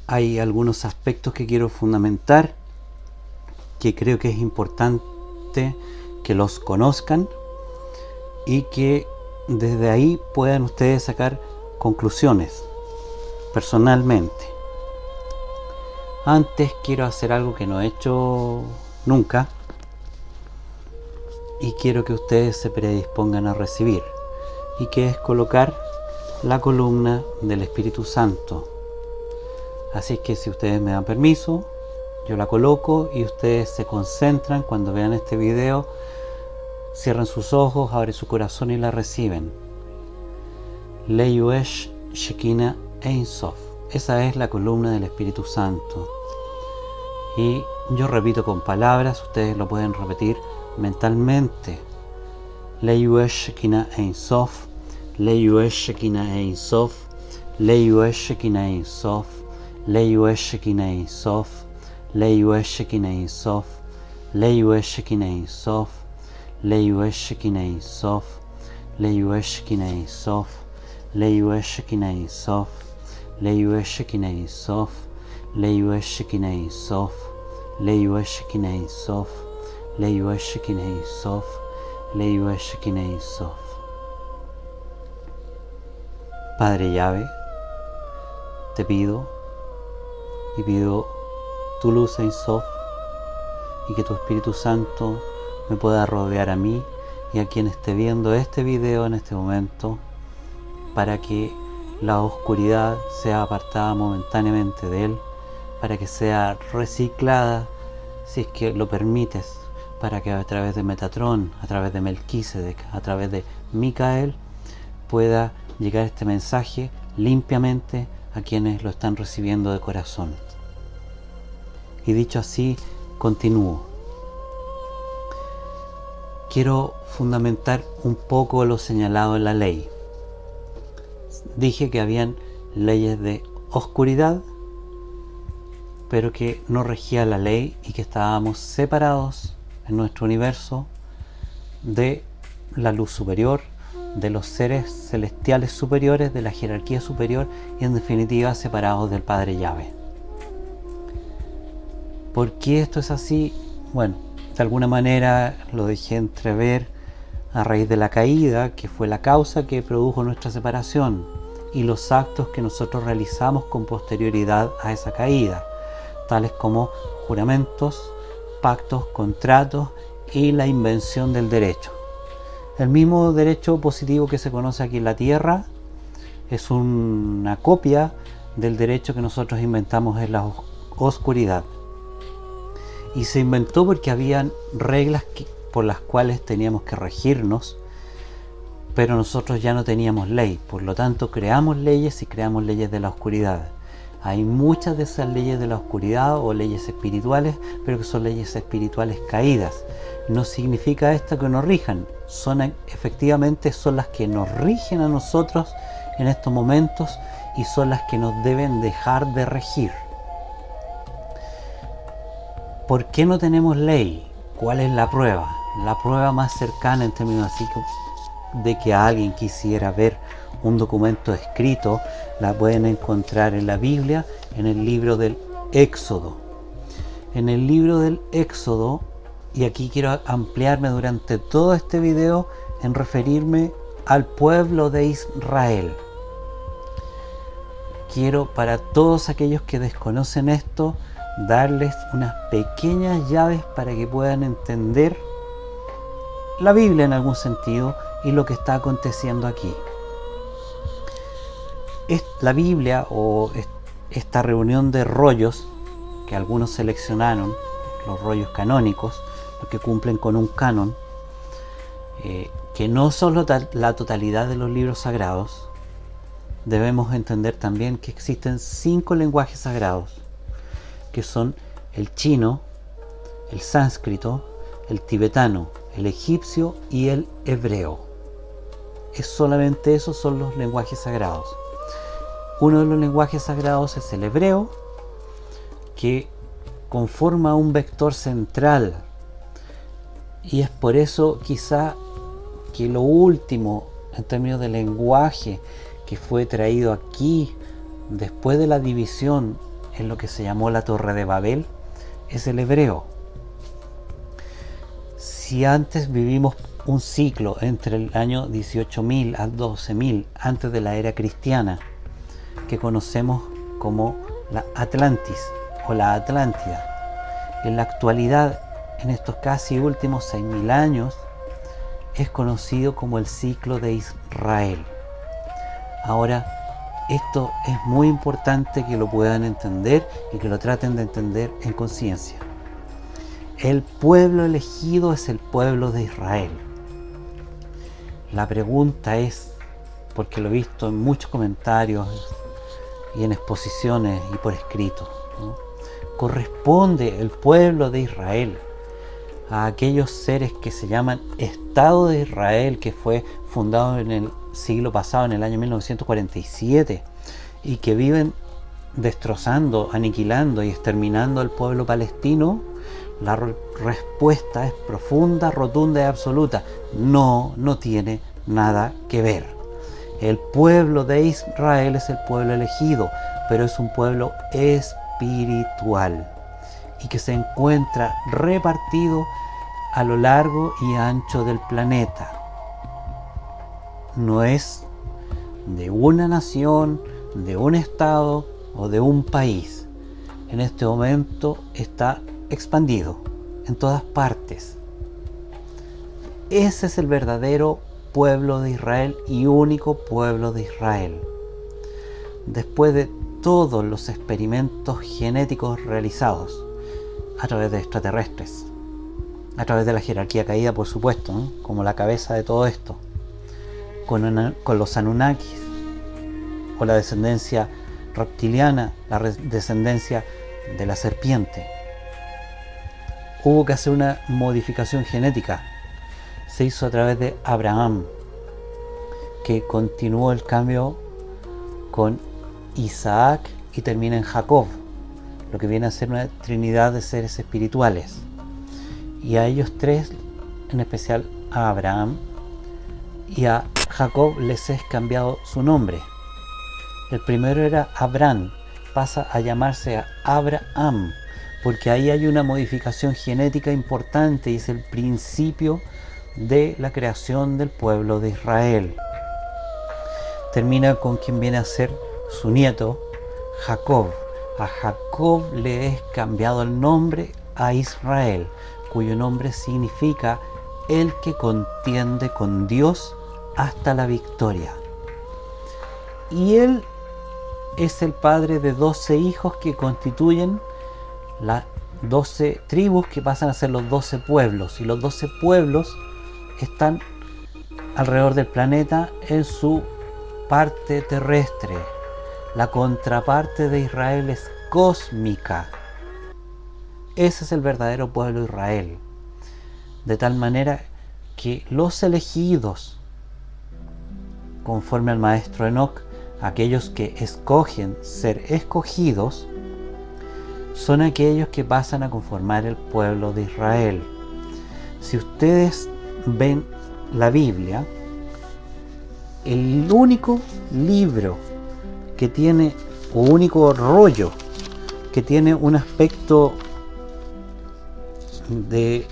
hay algunos aspectos que quiero fundamentar, que creo que es importante que los conozcan y que desde ahí puedan ustedes sacar conclusiones personalmente. Antes quiero hacer algo que no he hecho nunca y quiero que ustedes se predispongan a recibir, y que es colocar la columna del Espíritu Santo. Así que si ustedes me dan permiso, yo la coloco y ustedes se concentran cuando vean este video, cierran sus ojos, abren su corazón y la reciben. Leyuesh Shekinah Ein Sof. Esa es la columna del Espíritu Santo. Y yo repito con palabras, ustedes lo pueden repetir mentalmente. Leyuesh Shekinah Ein Sof, Leyuesh Shekinah Ein Sof, Leyuesh Shekinah Ein Sof, Leyuesh Shekinah Ein Sof, Leyuesh Shekinah Ein Sof, Leyuesh Shekinah Ein Sof, Leyuesh Shekinah Ein Sof, Leyuesh Shekinah Ein Sof, Leyuesh Shekinah Ein Sof, Leyuesh Shekinah Ein Sof, Leyuesh Shekinah Ein Sof, Leyuesh Shekinah Ein Sof, Leyuesh Shekinah Ein Sof, Leyuesh Shekinah Ein Sof. Padre Yahvé, te pido y pido tu luz Ein Sof, y que tu Espíritu Santo me pueda rodear a mí y a quien esté viendo este video en este momento, para que la oscuridad sea apartada momentáneamente de él, para que sea reciclada, si es que lo permites, para que a través de Metatrón, a través de Melquisedec, a través de Micael, pueda llegar este mensaje limpiamente a quienes lo están recibiendo de corazón. Y dicho así, continúo. Quiero fundamentar un poco lo señalado en la ley. Dije que habían leyes de oscuridad, pero que no regía la ley y que estábamos separados en nuestro universo de la luz superior, de los seres celestiales superiores, de la jerarquía superior, y en definitiva separados del Padre Yahvé. ¿Por qué esto es así? Bueno, de alguna manera lo dejé entrever a raíz de la caída, que fue la causa que produjo nuestra separación, y los actos que nosotros realizamos con posterioridad a esa caída, tales como juramentos, pactos, contratos y la invención del derecho. El mismo derecho positivo que se conoce aquí en la Tierra es una copia del derecho que nosotros inventamos en la oscuridad. Y se inventó porque habían reglas por las cuales teníamos que regirnos, pero nosotros ya no teníamos ley, por lo tanto creamos leyes y creamos leyes de la oscuridad. Hay muchas de esas leyes de la oscuridad o leyes espirituales, pero que son leyes espirituales caídas. No significa esto que nos rijan, efectivamente son las que nos rigen a nosotros en estos momentos y son las que nos deben dejar de regir. ¿Por qué no tenemos ley? ¿Cuál es la prueba? La prueba más cercana en términos así de que alguien quisiera ver un documento escrito, la pueden encontrar en la Biblia, en el libro del Éxodo. En el libro del Éxodo, y aquí quiero ampliarme durante todo este video en referirme al pueblo de Israel. Quiero, para todos aquellos que desconocen esto, darles unas pequeñas llaves para que puedan entender la Biblia en algún sentido y lo que está aconteciendo aquí. La Biblia, o esta reunión de rollos que algunos seleccionaron, los rollos canónicos, los que cumplen con un canon, que no son la totalidad de los libros sagrados. Debemos entender también que existen 5 lenguajes sagrados, que son el chino, el sánscrito, el tibetano, el egipcio y el hebreo. Es solamente esos son los lenguajes sagrados. Uno de los lenguajes sagrados es el hebreo, que conforma un vector central, y es por eso quizá que lo último en términos de lenguaje que fue traído aquí después de la división en lo que se llamó la Torre de Babel es el hebreo. Si antes vivimos un ciclo entre el año 18.000 a 12.000 antes de la era cristiana, que conocemos como la Atlantis o la Atlántida, en la actualidad, en estos casi últimos 6.000 años, es conocido como el ciclo de Israel. Ahora, esto es muy importante que lo puedan entender y que lo traten de entender en conciencia. El pueblo elegido es el pueblo de Israel. La pregunta es, porque lo he visto en muchos comentarios y en exposiciones y por escrito, ¿no? ¿Corresponde el pueblo de Israel a aquellos seres que se llaman Estado de Israel, que fue fundado en el siglo pasado, en el año 1947, y que viven destrozando, aniquilando y exterminando al pueblo palestino? La respuesta es profunda, rotunda y absoluta. No tiene nada que ver. El pueblo de Israel es el pueblo elegido, pero es un pueblo espiritual y que se encuentra repartido a lo largo y ancho del planeta. No es de una nación, de un estado o de un país. En este momento está expandido en todas partes. Ese es el verdadero pueblo de Israel y único pueblo de Israel. Después de todos los experimentos genéticos realizados a través de extraterrestres, a través de la jerarquía caída, por supuesto, ¿no?, como la cabeza de todo esto, con los Anunnakis, o la descendencia reptiliana, la descendencia de la serpiente. Hubo que hacer una modificación genética. Se hizo a través de Abraham, que continuó el cambio con Isaac y termina en Jacob, lo que viene a ser una trinidad de seres espirituales. Y a ellos tres, en especial a Abraham y a Jacob, les es cambiado su nombre. El primero era Abraham, pasa a llamarse Abraham, porque ahí hay una modificación genética importante y es el principio de la creación del pueblo de Israel. Termina con quien viene a ser su nieto, Jacob. A Jacob le es cambiado el nombre a Israel, cuyo nombre significa el que contiende con Dios hasta la victoria. Y él es el padre de 12 hijos que constituyen las 12 tribus que pasan a ser los 12 pueblos. Y los 12 pueblos están alrededor del planeta en su parte terrestre. La contraparte de Israel es cósmica. Ese es el verdadero pueblo de Israel. De tal manera que los elegidos, conforme al maestro Enoc, aquellos que escogen ser escogidos, son aquellos que pasan a conformar el pueblo de Israel. Si ustedes ven la Biblia, el único libro que tiene, o único rollo que tiene un aspecto de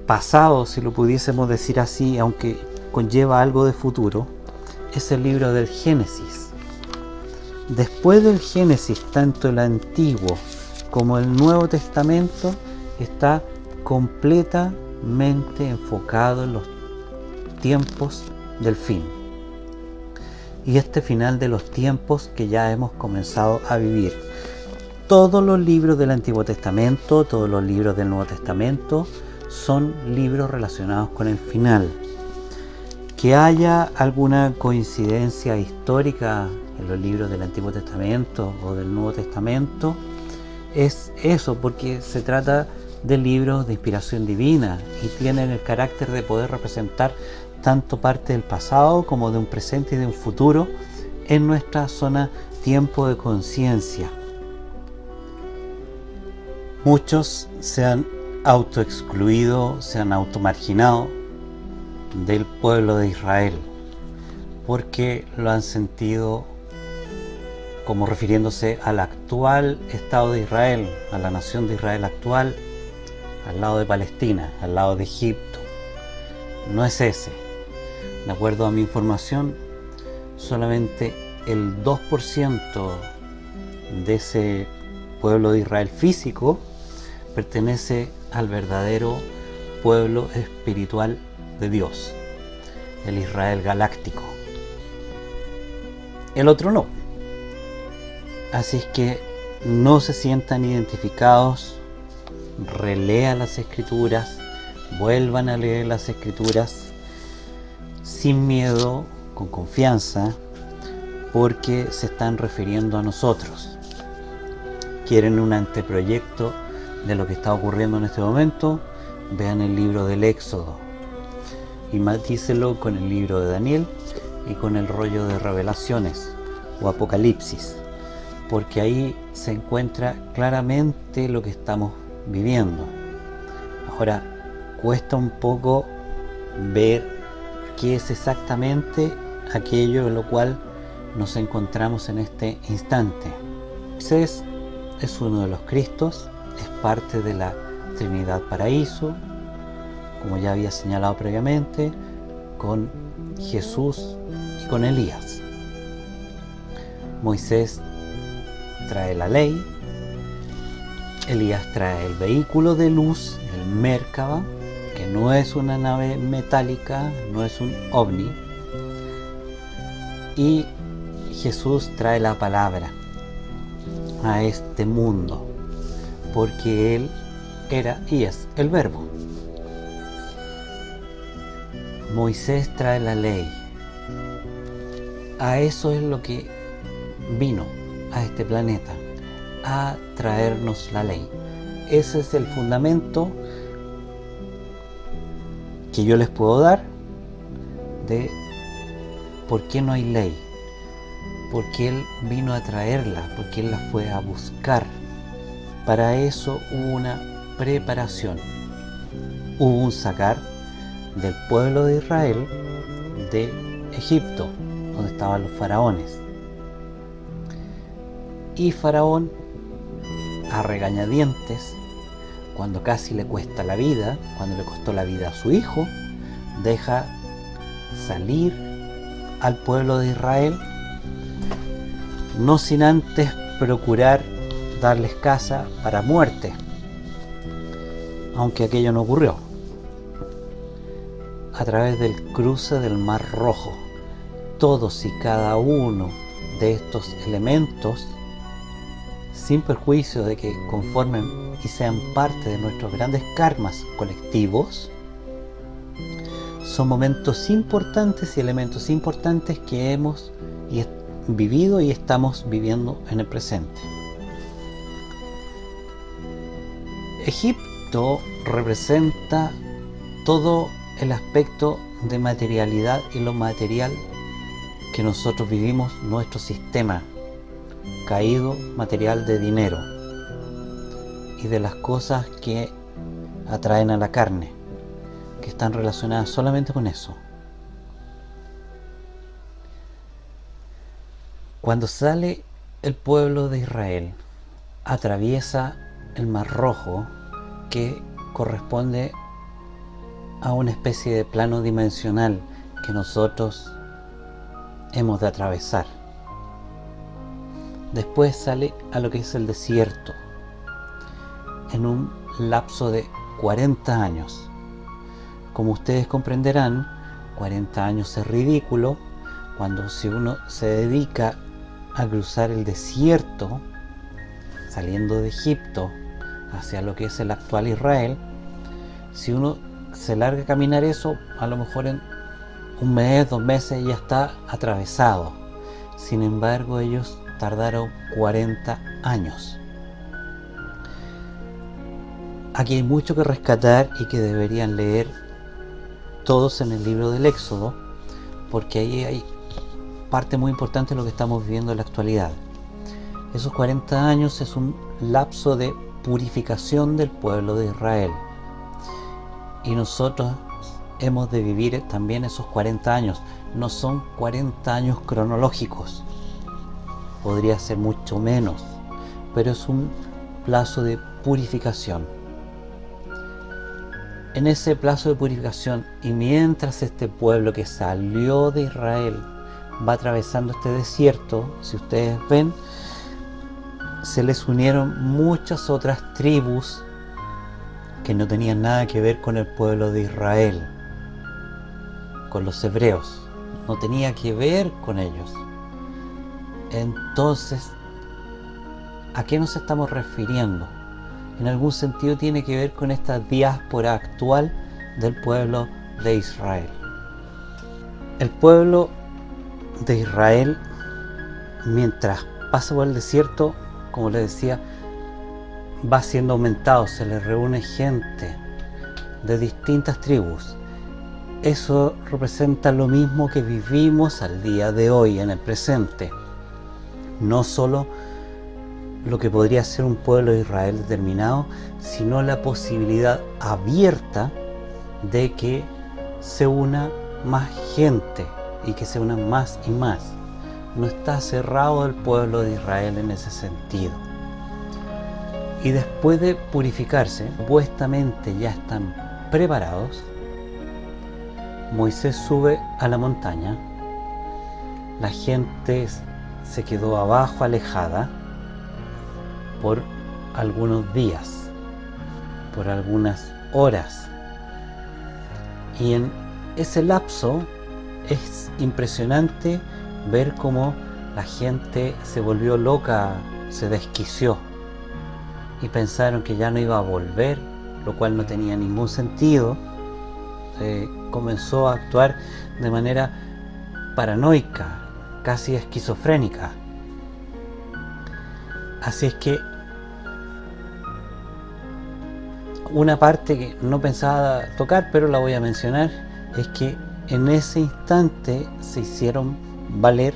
pasado, si lo pudiésemos decir así, aunque conlleva algo de futuro, es el libro del Génesis. Después del Génesis, tanto el Antiguo como el Nuevo Testamento está completamente enfocado en los tiempos del fin. Y este final de los tiempos que ya hemos comenzado a vivir. Todos los libros del Antiguo Testamento, todos los libros del Nuevo Testamento son libros relacionados con el final. Que haya alguna coincidencia histórica en los libros del Antiguo Testamento o del Nuevo Testamento es eso, porque se trata de libros de inspiración divina y tienen el carácter de poder representar tanto parte del pasado como de un presente y de un futuro en nuestra zona tiempo de conciencia. Muchos se han autoexcluido, se han automarginado del pueblo de Israel porque lo han sentido como refiriéndose al actual Estado de Israel, a la nación de Israel actual, al lado de Palestina, al lado de Egipto. No es ese. De acuerdo a mi información, solamente el 2% de ese pueblo de Israel físico pertenece al verdadero pueblo espiritual de Dios, el Israel galáctico. El otro no. Así es que no se sientan identificados, relean las escrituras, vuelvan a leer las escrituras sin miedo, con confianza, porque se están refiriendo a nosotros. ¿Quieren un anteproyecto de lo que está ocurriendo en este momento? Vean el libro del Éxodo y matícelo con el libro de Daniel y con el rollo de Revelaciones o Apocalipsis, porque ahí se encuentra claramente lo que estamos viviendo. Ahora, cuesta un poco ver qué es exactamente aquello en lo cual nos encontramos en este instante. Moisés es uno de los Cristos, es parte de la Trinidad Paraíso, como ya había señalado previamente, con Jesús y con Elías. Moisés trae la ley, Elías trae el vehículo de luz, el Merkaba, que no es una nave metálica, no es un ovni, y Jesús trae la palabra a este mundo, porque Él era y es el Verbo. Moisés trae la ley. A eso es lo que vino a este planeta, a traernos la ley. Ese es el fundamento que yo les puedo dar de por qué no hay ley, porque Él vino a traerla, porque Él la fue a buscar. Para eso hubo una preparación, hubo un sacar del pueblo de Israel de Egipto, donde estaban los faraones. Y Faraón, a regañadientes, cuando casi le cuesta la vida, cuando le costó la vida a su hijo, deja salir al pueblo de Israel, no sin antes procurar darles casa para muerte, aunque aquello no ocurrió. A través del cruce del Mar Rojo, todos y cada uno de estos elementos, sin perjuicio de que conformen y sean parte de nuestros grandes karmas colectivos, son momentos importantes y elementos importantes que hemos vivido y estamos viviendo en el presente. Egipto representa todo el aspecto de materialidad y lo material que nosotros vivimos, nuestro sistema caído material de dinero y de las cosas que atraen a la carne, que están relacionadas solamente con eso. Cuando sale el pueblo de Israel, atraviesa el Mar Rojo, que corresponde a una especie de plano dimensional que nosotros hemos de atravesar. Después sale a lo que es el desierto, en un lapso de 40 años. Como ustedes comprenderán, 40 años es ridículo cuando si uno se dedica a cruzar el desierto, saliendo de Egipto hacia lo que es el actual Israel. Si uno se larga a caminar eso, a lo mejor en un mes, 2 meses ya está atravesado. Sin embargo, ellos tardaron 40 años. Aquí hay mucho que rescatar y que deberían leer todos en el libro del Éxodo, porque ahí hay parte muy importante de lo que estamos viviendo en la actualidad. Esos 40 años es un lapso de purificación del pueblo de Israel, y nosotros hemos de vivir también esos 40 años. No son 40 años cronológicos, podría ser mucho menos, pero es un plazo de purificación. En ese plazo de purificación, y mientras este pueblo que salió de Israel va atravesando este desierto, si ustedes ven, se les unieron muchas otras tribus que no tenían nada que ver con el pueblo de Israel, con los hebreos, no tenía que ver con ellos. Entonces, ¿a qué nos estamos refiriendo? En algún sentido tiene que ver con esta diáspora actual del pueblo de Israel. El pueblo de Israel, mientras pasa por el desierto, como les decía, va siendo aumentado, se le reúne gente de distintas tribus. Eso representa lo mismo que vivimos al día de hoy, en el presente. No solo lo que podría ser un pueblo de Israel determinado, sino la posibilidad abierta de que se una más gente y que se unan más y más. No está cerrado el pueblo de Israel en ese sentido. Y después de purificarse, supuestamente ya están preparados, Moisés sube a la montaña, la gente se quedó abajo, alejada, por algunos días, por algunas horas, y en ese lapso es impresionante ver cómo la gente se volvió loca, se desquició y pensaron que ya no iba a volver, lo cual no tenía ningún sentido. Comenzó a actuar de manera paranoica, casi esquizofrénica. Así es que una parte que no pensaba tocar, pero la voy a mencionar, es que en ese instante se hicieron valer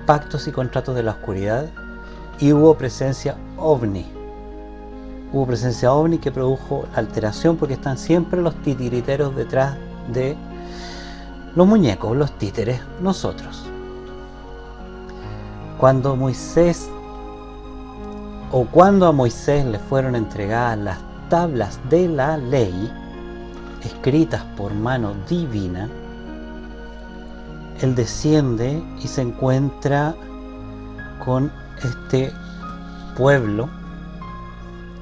pactos y contratos de la oscuridad y hubo presencia ovni. Hubo presencia ovni que produjo alteración, porque están siempre los titiriteros detrás de los muñecos, los títeres, nosotros. Cuando a Moisés le fueron entregadas las tablas de la ley, escritas por mano divina, él desciende y se encuentra con este pueblo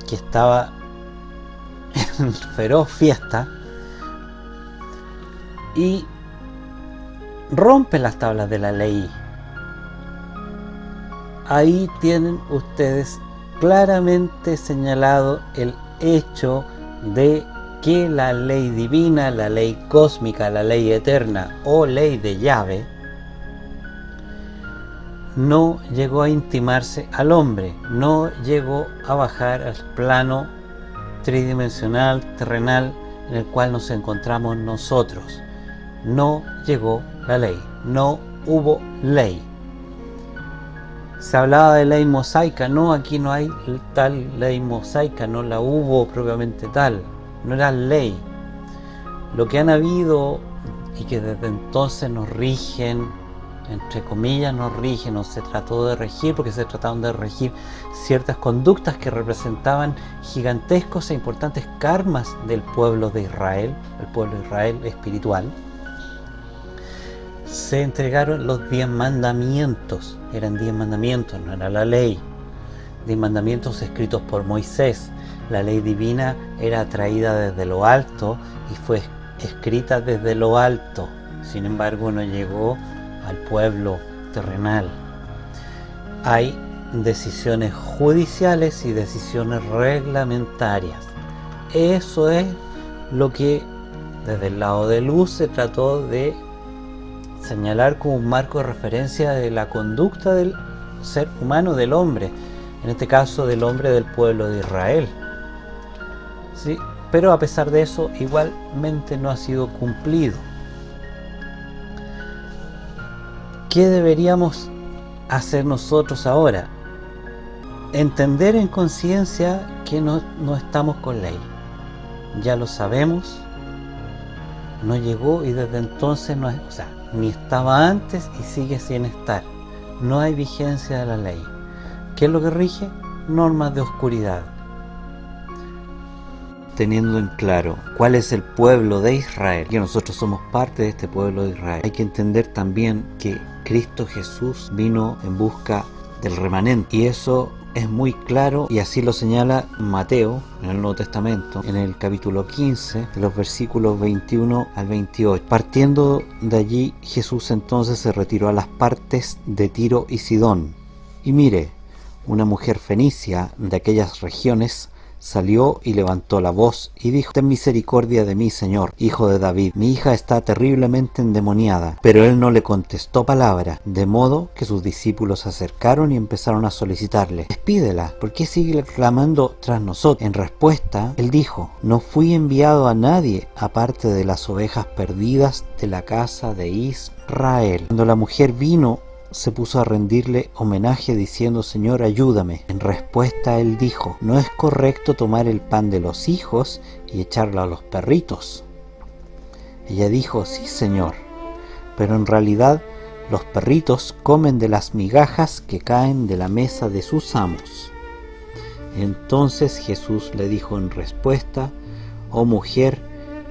que estaba en feroz fiesta y rompe las tablas de la ley. Ahí tienen ustedes claramente señalado el hecho de que la ley divina, la ley cósmica, la ley eterna o ley de Yahvé no llegó a intimarse al hombre, no llegó a bajar al plano tridimensional, terrenal, en el cual nos encontramos nosotros. No llegó la ley, no hubo ley. Se hablaba de ley mosaica, no, aquí no hay tal ley mosaica, no la hubo propiamente tal, no era ley. Lo que han habido y que desde entonces nos rigen, entre comillas nos rigen, o se trató de regir, porque se trataron de regir ciertas conductas que representaban gigantescos e importantes karmas del pueblo de Israel, el pueblo de Israel espiritual. Se entregaron los 10 mandamientos, eran 10 mandamientos, no era la ley. 10 mandamientos escritos por Moisés. La ley divina era traída desde lo alto y fue escrita desde lo alto, sin embargo no llegó al pueblo terrenal. Hay decisiones judiciales y decisiones reglamentarias. Eso es lo que desde el lado de luz se trató de señalar como un marco de referencia de la conducta del ser humano, del hombre, en este caso del hombre del pueblo de Israel. ¿Sí? Pero a pesar de eso, igualmente no ha sido cumplido. ¿Qué deberíamos hacer nosotros ahora? Entender en conciencia que no estamos con ley. Ya lo sabemos, no llegó y desde entonces no es, o sea, ni estaba antes y sigue sin estar. no hay vigencia de la ley. ¿Qué es lo que rige? Normas de oscuridad. Teniendo en claro cuál es el pueblo de Israel, que nosotros somos parte de este pueblo de Israel, hay que entender también que Cristo Jesús vino en busca del remanente, y eso es muy claro, y así lo señala Mateo en el Nuevo Testamento, en el capítulo 15, de los versículos 21 al 28. Partiendo de allí, Jesús entonces se retiró a las partes de Tiro y Sidón. Y mire, una mujer fenicia de aquellas regiones salió y levantó la voz y dijo: ten misericordia de mí, Señor, hijo de David, mi hija está terriblemente endemoniada. Pero él no le contestó palabra, de modo que sus discípulos se acercaron y empezaron a solicitarle: despídela, ¿por qué sigue clamando tras nosotros? En respuesta, él dijo: no fui enviado a nadie aparte de las ovejas perdidas de la casa de Israel. Cuando la mujer vino, se puso a rendirle homenaje diciendo: Señor, ayúdame. En respuesta él dijo: no es correcto tomar el pan de los hijos y echarlo a los perritos. Ella dijo: sí, Señor, pero en realidad los perritos comen de las migajas que caen de la mesa de sus amos. Entonces Jesús le dijo en respuesta: oh mujer,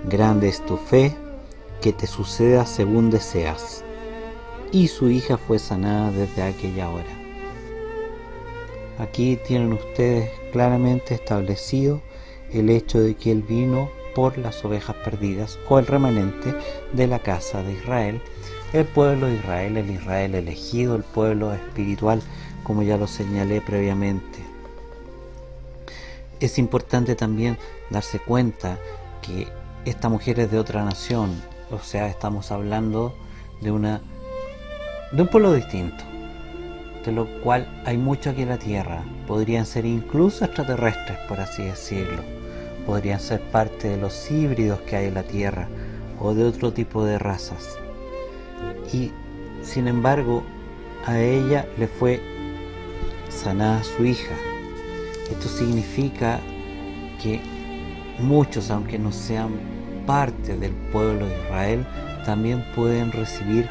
grande es tu fe, que te suceda según deseas. Y su hija fue sanada desde aquella hora. Aquí tienen ustedes claramente establecido el hecho de que él vino por las ovejas perdidas, o el remanente de la casa de Israel, el pueblo de Israel, el Israel elegido, el pueblo espiritual, como ya lo señalé previamente. Es importante también darse cuenta que esta mujer es de otra nación, o sea, estamos hablando de un pueblo distinto, de lo cual hay mucho aquí en la tierra. Podrían ser incluso extraterrestres, por así decirlo. Podrían ser parte de los híbridos que hay en la tierra, o de otro tipo de razas. Y sin embargo, a ella le fue sanada su hija. Esto significa que muchos, aunque no sean parte del pueblo de Israel, también pueden recibir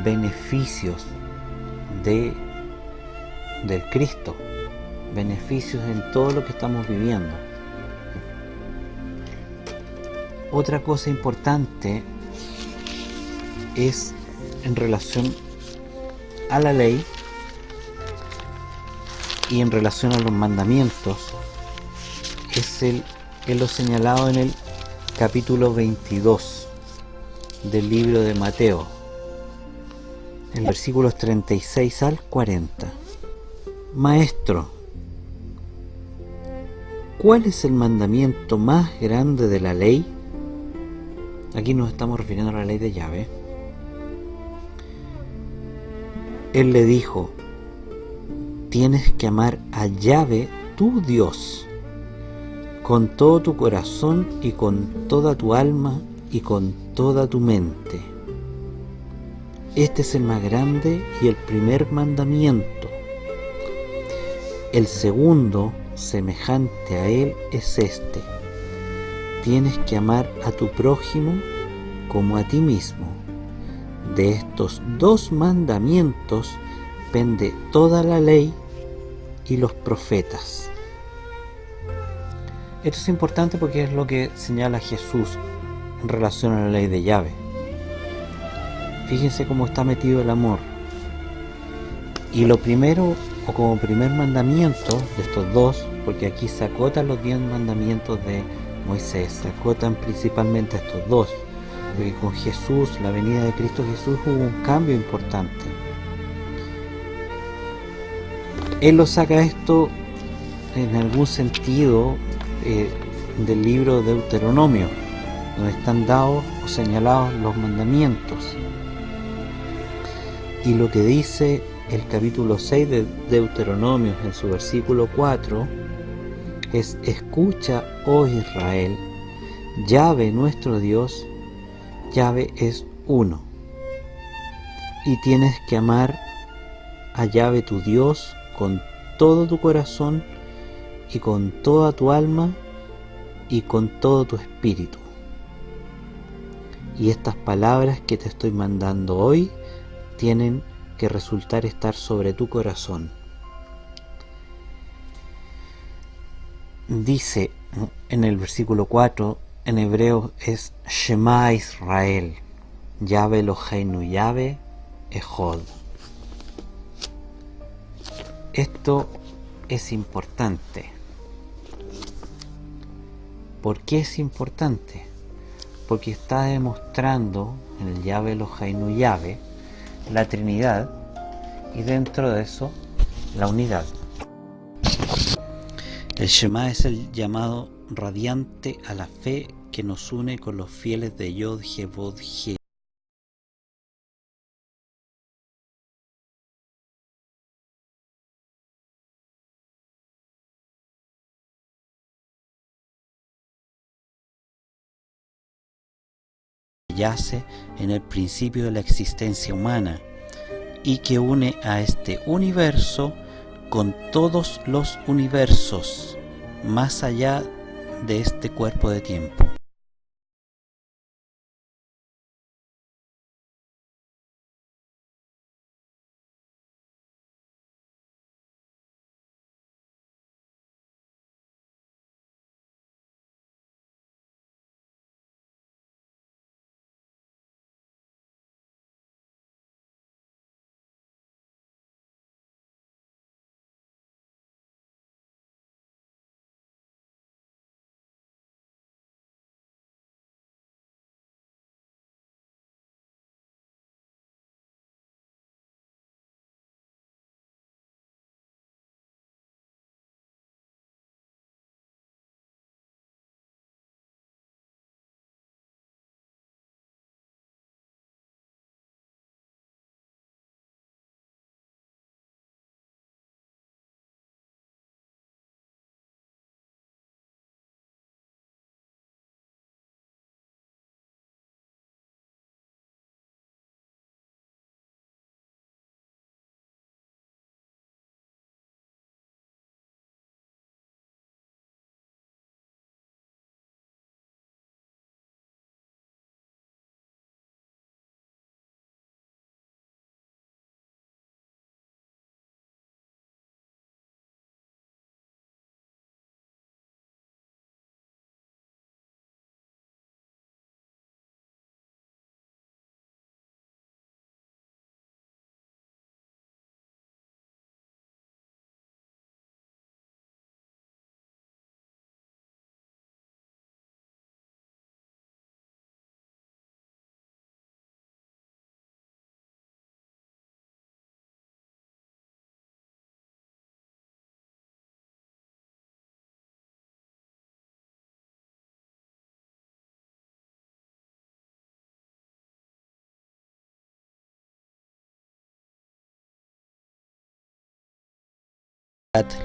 beneficios del Cristo, beneficios en todo lo que estamos viviendo. Otra cosa importante es en relación a la ley y en relación a los mandamientos, es lo señalado en el capítulo 22 del libro de Mateo, en versículos 36 al 40. Maestro, ¿cuál es el mandamiento más grande de la ley? Aquí nos estamos refiriendo a la ley de Yahvé. Él le dijo: tienes que amar a Yahvé, tu Dios, con todo tu corazón y con toda tu alma y con toda tu mente. Este es el más grande y el primer mandamiento. El segundo, semejante a él, es este: tienes que amar a tu prójimo como a ti mismo. De estos dos mandamientos pende toda la ley y los profetas. Esto es importante porque es lo que señala Jesús en relación a la ley de Yahvé. Fíjense cómo está metido el amor. Y lo primero, o como primer mandamiento de estos dos, porque aquí se acotan los 10 mandamientos de Moisés, se acotan principalmente a estos dos, porque con Jesús, la venida de Cristo Jesús, hubo un cambio importante. Él lo saca esto en algún sentido del libro de Deuteronomio, donde están dados o señalados los mandamientos. Y lo que dice el capítulo 6 de Deuteronomio en su versículo 4 es: escucha, oh Israel, Yahvé nuestro Dios, Yahvé es uno, y tienes que amar a Yahvé tu Dios con todo tu corazón y con toda tu alma y con todo tu espíritu. Y estas palabras que te estoy mandando hoy tienen que resultar estar sobre tu corazón. Dice en el versículo 4, en hebreo es Shema Israel, Yahvé Eloheinu Yahvé Echad. Esto es importante. ¿Por qué es importante? Porque está demostrando en el Yahvé Eloheinu Yahvé la Trinidad y dentro de eso la unidad. El Shema es el llamado radiante a la fe que nos une con los fieles de Yod He Vod He. Yace en el principio de la existencia humana y que une a este universo con todos los universos más allá de este cuerpo de tiempo.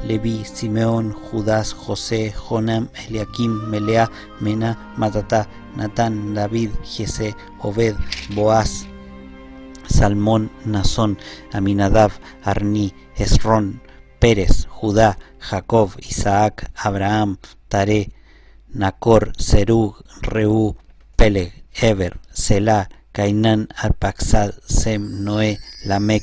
Leví, Simeón, Judás, José, Jonam, Eliakim, Melea, Mena, Matatá, Natán, David, Jesé, Obed, Boaz, Salmón, Nazón, Aminadab, Arní, Esrón, Pérez, Judá, Jacob, Isaac, Abraham, Taré, Nacor, Serug, Reú, Peleg, Eber, Selá, Cainán, Arpaxad, Sem, Noé, Lamec,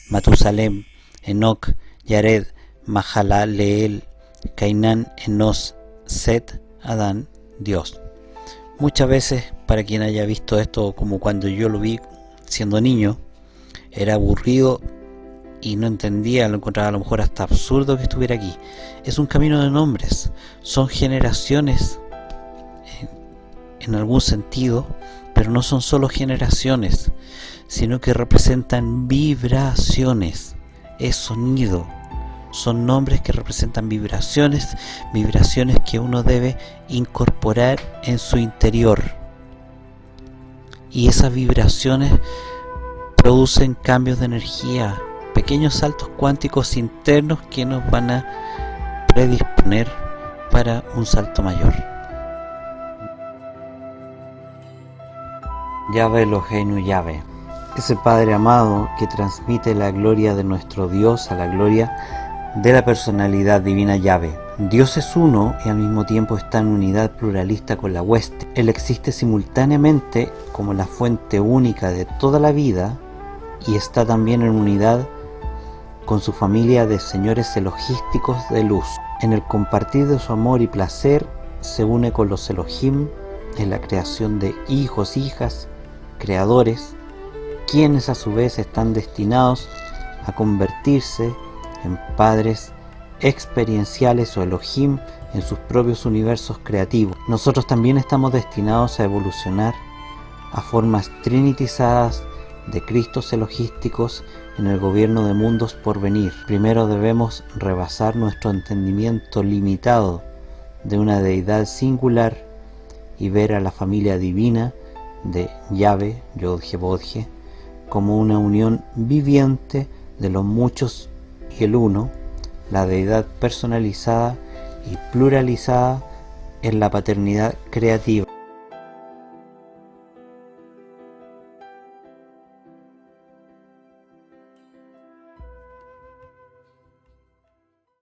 Matusalem, Enoc, Yared, Mahalaleel, Cainán, Enos, Set, Adán, Dios. Muchas veces, para quien haya visto esto como cuando yo lo vi siendo niño, era aburrido y no entendía, lo encontraba a lo mejor hasta absurdo que estuviera aquí. Es un camino de nombres, son generaciones en algún sentido, pero no son solo generaciones, sino que representan vibraciones, es sonido. Son nombres que representan vibraciones que uno debe incorporar en su interior. Y esas vibraciones producen cambios de energía, pequeños saltos cuánticos internos que nos van a predisponer para un salto mayor. Yahvé Eloheinu Yahvé, ese Padre amado que transmite la gloria de nuestro Dios a la gloria de la personalidad divina Yahvé. Dios es uno y al mismo tiempo está en unidad pluralista con la hueste. Él existe simultáneamente como la fuente única de toda la vida y está también en unidad con su familia de señores elogísticos de luz. En el compartir de su amor y placer se une con los Elohim en la creación de hijos, hijas, creadores, quienes a su vez están destinados a convertirse en padres experienciales o Elohim en sus propios universos creativos. Nosotros también estamos destinados a evolucionar a formas trinitizadas de Cristos elogísticos en el gobierno de mundos por venir. Primero debemos rebasar nuestro entendimiento limitado de una deidad singular y ver a la familia divina de Yahvé, Yod-He, Bod-He, como una unión viviente de los muchos y el uno, la deidad personalizada y pluralizada en la paternidad creativa.